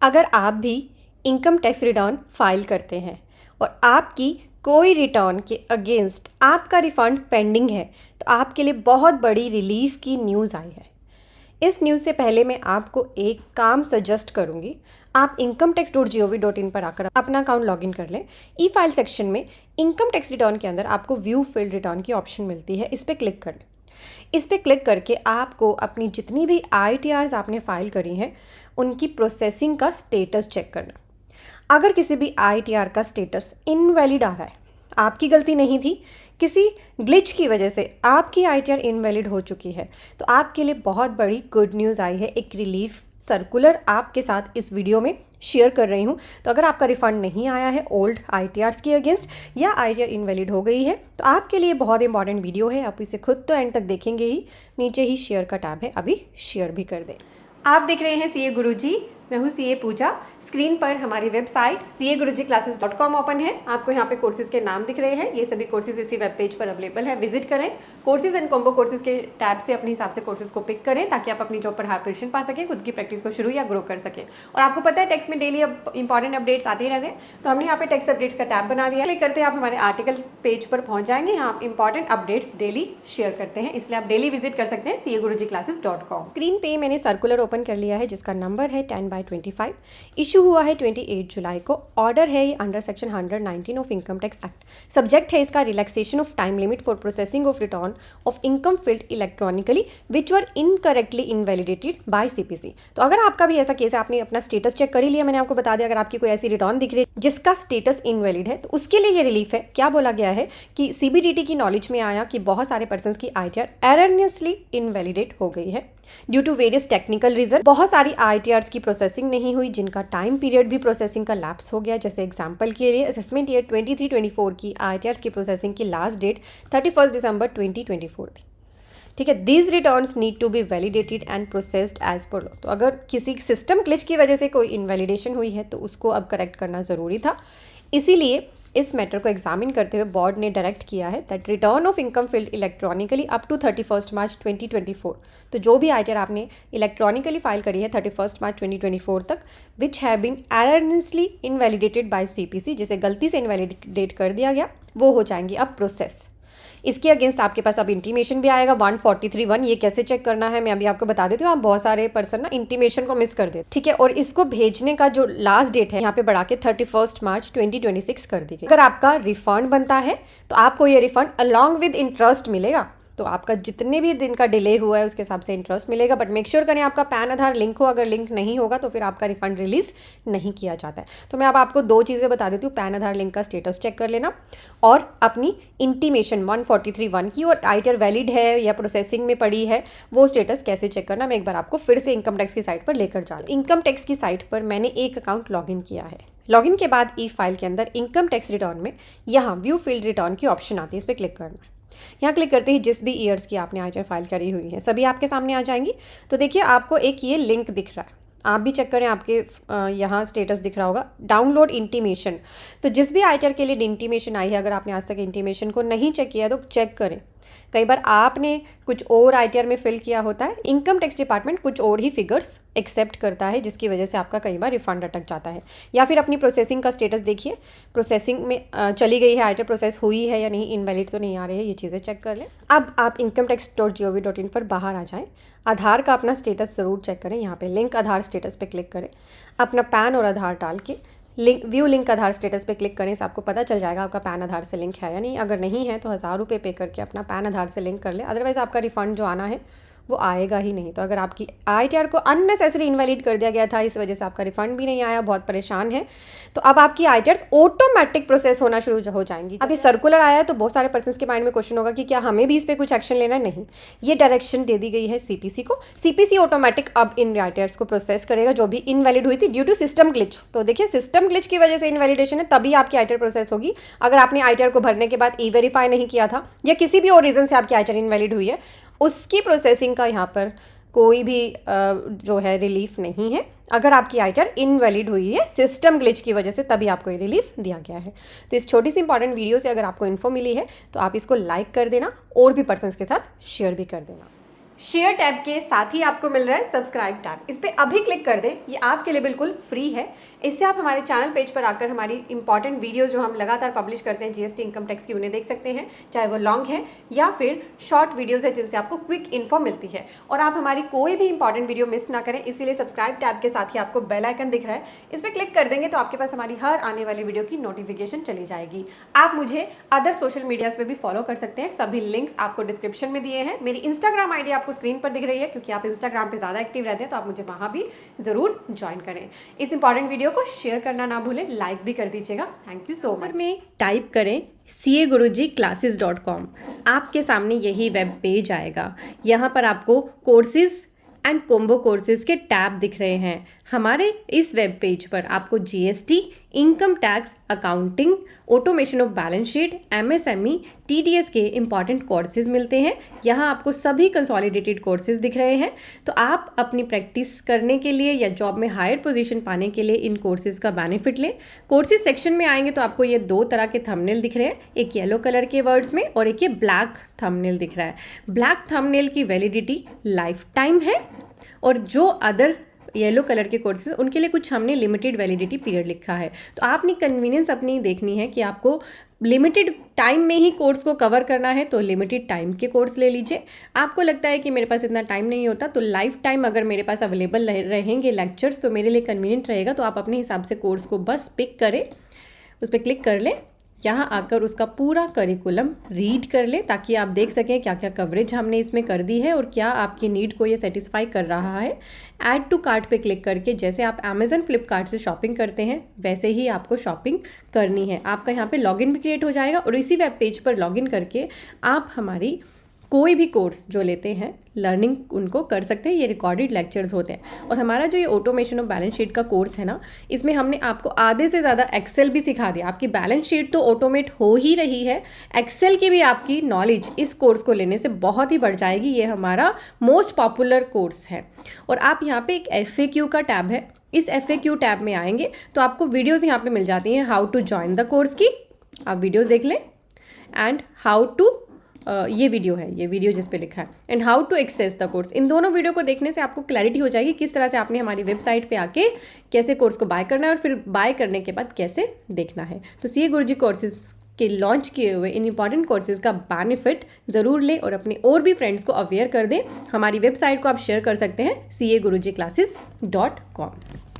अगर आप भी इनकम टैक्स रिटर्न फाइल करते हैं और आपकी कोई रिटर्न के अगेंस्ट आपका रिफंड पेंडिंग है तो आपके लिए बहुत बड़ी रिलीफ की न्यूज़ आई है। इस न्यूज़ से पहले मैं आपको एक काम सजेस्ट करूंगी। आप incometax.gov.in पर आकर अपना अकाउंट लॉगिन कर लें। ई फाइल सेक्शन में इनकम टैक्स रिटर्न के अंदर आपको व्यू फील्ड रिटर्न की ऑप्शन मिलती है, इस पर क्लिक कर लें। इस पर क्लिक करके आपको अपनी जितनी भी ITRs आपने फाइल करी हैं उनकी प्रोसेसिंग का स्टेटस चेक करना। अगर किसी भी ITR का स्टेटस इनवैलिड आ रहा है, आपकी गलती नहीं थी, किसी ग्लिच की वजह से आपकी ITR इनवैलिड हो चुकी है, तो आपके लिए बहुत बड़ी गुड न्यूज़ आई है। एक रिलीफ सर्कुलर आपके साथ इस वीडियो में शेयर कर रही हूँ। तो अगर आपका रिफंड नहीं आया है ओल्ड ITRs के अगेंस्ट या ITR इनवैलिड हो गई है तो आपके लिए बहुत इंपॉर्टेंट वीडियो है। आप इसे खुद तो एंड तक देखेंगे ही, नीचे ही शेयर का टैब है, अभी शेयर भी कर दें। आप देख रहे हैं CA गुरुजी, मैं हूँ CA पूजा। स्क्रीन पर हमारी वेबसाइट CAgurujiclasses.com ओपन है। आपको यहाँ पे कोर्सेज के नाम दिख रहे हैं, ये सभी कोर्सेज इसी वेब पेज पर अवेलेबल है, विजिट करें। कोर्सेज एंड कॉम्बो कोर्सेज के टैब से अपने हिसाब से कोर्सेज को पिक करें ताकि आप अपनी जॉब पर हाई पोजीशन पा सकें, खुद की प्रैक्टिस को शुरू या ग्रो कर सकें। और आपको पता है टैक्स में डेली अब इंपॉर्टेंट अपडेट्स आते ही रहते हैं, तो हमने यहाँ पे टैक्स अपडेट्स का टैब बना दिया। क्लिक करते हैं आप हमारे आर्टिकल पेज पर पहुँच जाएंगे। यहाँ आप इंपॉर्टेंट अपडेट्स डेली शेयर करते हैं, इसलिए आप डेली विजिट कर सकते हैं CAgurujiclasses.com। स्क्रीन पे मैंने सर्कुलर ओपन कर लिया है जिसका नंबर है 10/25। इशू हुआ है 28 जुलाई को। ऑर्डर है ये under section 119 of income tax act. Subject है इसका relaxation of time limit for processing of return of income filed electronically which were incorrectly invalidated by CPC। तो अगर आपका भी ऐसा केस है, आपने अपना स्टेटस चेक कर ही लिया, मैंने आपको बता दिया, अगर आपकी कोई ऐसी रिटर्न दिख रही है जिसका स्टेटस इनवैलिड है तो उसके लिए ये रिलीफ है। क्या बोला गया है कि CBDT की नॉलेज में आया कि बहुत सारे पर्सन की ITR एररनेसली इनवैलिडेट हो गई है due to various technical reason. बहुत सारी ITRs की प्रोसेसिंग नहीं हुई जिनका टाइम पीरियड भी प्रोसेसिंग का लैप्स हो गया। जैसे एग्जांपल के लिए असेसमेंट ईयर 23-24 की ITRs की प्रोसेसिंग की लास्ट डेट 31 दिसंबर 2024 थी। ठीक है, these returns need to be validated and processed as per law. तो अगर किसी सिस्टम ग्लिच की वजह से कोई इनवैलिडेशन हुई है तो उसको अब करेक्ट करना ज़रूरी था। इसीलिए इस मैटर को एग्जामिन करते हुए बोर्ड ने डायरेक्ट किया है that return of income filed electronically up to 31 March 2024। तो जो भी ITR आपने इलेक्ट्रॉनिकली फाइल करी है 31 मार्च 2024 तक, which have been erroneously invalidated by CPC, जिसे गलती से इनवैलिडेट कर दिया गया, वो हो जाएंगी अब प्रोसेस। इसके अगेंस्ट आपके पास अब इंटीमेशन भी आएगा 143(1). ये कैसे चेक करना है मैं अभी आपको बता देती हूँ। आप बहुत सारे पर्सन ना इंटीमेशन को मिस कर देते, ठीक है। और इसको भेजने का जो लास्ट डेट है यहाँ पे बढ़ा के 31 मार्च 2026 कर दी गई। अगर आपका रिफंड बनता है तो आपको ये रिफंड अलॉन्ग विद इंटरेस्ट मिलेगा। तो आपका जितने भी दिन का डिले हुआ है उसके हिसाब से इंटरेस्ट मिलेगा, बट मेक श्योर करें आपका पैन आधार लिंक हो। अगर लिंक नहीं होगा तो फिर आपका रिफंड रिलीज नहीं किया जाता है। तो मैं अब आपको दो चीज़ें बता देती हूँ, पैन आधार लिंक का स्टेटस चेक कर लेना और अपनी इंटीमेशन 143(1) की और ITR वैलिड है या प्रोसेसिंग में पड़ी है वो स्टेटस कैसे चेक करना, मैं एक बार आपको फिर से इनकम टैक्स की साइट पर लेकर जा रही हूँ। इनकम टैक्स की साइट पर मैंने एक अकाउंट लॉगिन किया है। लॉगिन के बाद ई फाइल के अंदर इनकम टैक्स रिटर्न में यहाँ व्यू फील्ड रिटर्न की ऑप्शन आती है, इस पर क्लिक करना है। यहाँ क्लिक करते ही जिस भी ईयर्स की आपने ITR फाइल करी हुई है सभी आपके सामने आ जाएंगी। तो देखिए आपको एक ये लिंक दिख रहा है, आप भी चेक करें, आपके यहाँ स्टेटस दिख रहा होगा डाउनलोड इंटीमेशन। तो जिस भी ITR के लिए इंटीमेशन आई है, अगर आपने आज तक इंटीमेशन को नहीं चेक किया तो चेक करें। कई बार आपने कुछ और ITR में फिल किया होता है, इनकम टैक्स डिपार्टमेंट कुछ और ही फिगर्स एक्सेप्ट करता है जिसकी वजह से आपका कई बार रिफंड अटक जाता है। या फिर अपनी प्रोसेसिंग का स्टेटस देखिए, प्रोसेसिंग में चली गई है, ITR प्रोसेस हुई है या नहीं, इनवैलिड तो नहीं आ रही है, ये चीज़ें चेक कर लें। अब आप incometax.gov.in पर बाहर आ जाएं, आधार का अपना स्टेटस ज़रूर चेक करें। यहाँ पे लिंक आधार स्टेटस पे क्लिक करें, अपना पैन और आधार डाल के व्यू लिंक आधार स्टेटस पे क्लिक करें। इससे आपको पता चल जाएगा आपका पैन आधार से लिंक है या नहीं। अगर नहीं है तो 1000 रुपये पे करके अपना पैन आधार से लिंक कर लें, अदरवाइज़ आपका रिफंड जो आना है वो आएगा ही नहीं। तो अगर आपकी ITR को अननेसेसरी इनवैलिड कर दिया गया था, इस वजह से आपका रिफंड भी नहीं आया, बहुत परेशान है, तो अब आपकी ITRs ऑटोमेटिक प्रोसेस होना शुरू हो जाएंगी। अभी सर्कुलर आया है तो बहुत सारे पर्सन के माइंड में क्वेश्चन होगा कि क्या हमें भी इस पर कुछ एक्शन लेना है। नहीं, ये डायरेक्शन दे दी गई है CPC को। CPC ऑटोमेटिक अब इन ITRs को प्रोसेस करेगा जो भी इनवैलिड हुई थी ड्यू टू सिस्टम ग्लिच। तो देखिए सिस्टम ग्लिच की वजह से इनवैलिडेशन है, तभी आपकी ITR प्रोसेस होगी। अगर आपने ITR को भरने के बाद E-वेरीफाई नहीं किया था या किसी भी और रीज़न से आपकी ITR इनवैलिड हुई है, उसकी प्रोसेसिंग का यहाँ पर कोई भी जो है रिलीफ नहीं है। अगर आपकी ITR इनवैलिड हुई है सिस्टम ग्लिच की वजह से, तभी आपको ये रिलीफ दिया गया है। तो इस छोटी सी इंपॉर्टेंट वीडियो से अगर आपको इन्फो मिली है तो आप इसको लाइक कर देना और भी पर्सन्स के साथ शेयर भी कर देना। शेयर टैब के साथ ही आपको मिल रहा है सब्सक्राइब टैब। इस पर अभी क्लिक कर दें, ये आपके लिए बिल्कुल फ्री है। इससे आप हमारे चैनल पेज पर आकर हमारी इंपॉर्टेंट वीडियोस जो हम लगातार पब्लिश करते हैं जीएसटी इनकम टैक्स की, उन्हें देख सकते हैं, चाहे वो लॉन्ग है या फिर शॉर्ट वीडियोज़ है जिनसे आपको क्विक इन्फो मिलती है। और आप हमारी कोई भी इंपॉर्टेंट वीडियो मिस ना करें, इसीलिए सब्सक्राइब टैब के साथ ही आपको बेल आइकन दिख रहा है, इस पर क्लिक कर देंगे तो आपके पास हमारी हर आने वाली वीडियो की नोटिफिकेशन चली जाएगी। आप मुझे अदर सोशल मीडियाज़ पे भी फॉलो कर सकते हैं, सभी लिंक्स आपको डिस्क्रिप्शन में दिए हैं। मेरी इंस्टाग्राम आईडी आपको स्क्रीन पर दिख रही है, क्योंकि आप इंस्टाग्राम पे ज़्यादा एक्टिव रहते हैं, तो आप मुझे वहाँ भी ज़रूर ज्वाइन करें। इस इंपॉर्टेंट वीडियो को शेयर करना ना भूलें, लाइक भी कर दीजिएगा। Thank you so much. में टाइप करें CAGurujiClasses.com, आपके सामने यही वेब पेज आएगा। यहाँ पर आपको कोर्सेज एंड कॉम्बो कोर्सेज के टैब दिख रहे हैं। हमारे इस वेब पेज पर आपको GST, income tax, accounting, automation of balance sheet, MSME, TDS के इंपॉर्टेंट कोर्सेज मिलते हैं। यहाँ आपको सभी कंसोलिडेटेड कोर्सेज दिख रहे हैं। तो आप अपनी प्रैक्टिस करने के लिए या जॉब में हायर पोजीशन पाने के लिए इन कोर्सेज का बेनिफिट लें। कोर्सेज सेक्शन में आएंगे तो आपको ये दो तरह के थंबनेल दिख रहे हैं, एक येलो कलर के वर्ड्स में और एक ये ब्लैक थंबनेल दिख रहा है। ब्लैक थंबनेल की वैलिडिटी लाइफ टाइम है और जो अदर येलो कलर के कोर्सेज उनके लिए कुछ हमने लिमिटेड वैलिडिटी पीरियड लिखा है। तो आपने कन्वीनियंस अपनी देखनी है कि आपको लिमिटेड टाइम में ही कोर्स को कवर करना है, तो लिमिटेड टाइम के कोर्स ले लीजिए। आपको लगता है कि मेरे पास इतना टाइम नहीं होता, तो लाइफ टाइम अगर मेरे पास अवेलेबल रहेंगे लेक्चर्स तो मेरे लिए कन्वीनियंट रहेगा, तो आप अपने हिसाब से कोर्स को बस पिक करें, उस पर क्लिक कर लें, यहाँ आकर उसका पूरा करिकुलम रीड कर लें, ताकि आप देख सकें क्या क्या कवरेज हमने इसमें कर दी है और क्या आपकी नीड को ये सेटिस्फाई कर रहा है। ऐड टू कार्ट पे क्लिक करके जैसे आप अमेज़न फ्लिपकार्ट से शॉपिंग करते हैं वैसे ही आपको शॉपिंग करनी है। आपका यहाँ पे लॉगिन भी क्रिएट हो जाएगा और इसी वेब पेज पर लॉगिन करके आप हमारी कोई भी कोर्स जो लेते हैं लर्निंग उनको कर सकते हैं। ये रिकॉर्डेड लेक्चर्स होते हैं। और हमारा जो ये ऑटोमेशन ऑफ बैलेंस शीट का कोर्स है ना, इसमें हमने आपको आधे से ज़्यादा एक्सेल भी सिखा दिया। आपकी बैलेंस शीट तो ऑटोमेट हो ही रही है, एक्सेल की भी आपकी नॉलेज इस कोर्स को लेने से बहुत ही बढ़ जाएगी। ये हमारा मोस्ट पॉपुलर कोर्स है। और आप यहाँ पे एक FAQ का टैब है, इस FAQ टैब में आएंगे तो आपको वीडियोज़ यहाँ पर मिल जाती हैं how to join the course की। आप वीडियोज़ देख लें एंड हाउ टू ये वीडियो है, ये वीडियो जिस पे लिखा है and how to access the course. इन दोनों वीडियो को देखने से आपको क्लैरिटी हो जाएगी किस तरह से आपने हमारी वेबसाइट पे आके कैसे कोर्स को बाय करना है और फिर बाय करने के बाद कैसे देखना है। तो CA गुरुजी कोर्सेज के लॉन्च किए हुए इन इंपॉर्टेंट कोर्सेज का बेनिफिट ज़रूर लें और अपने और भी फ्रेंड्स को अवेयर कर दें। हमारी वेबसाइट को आप शेयर कर सकते हैं CAGurujiClasses.com।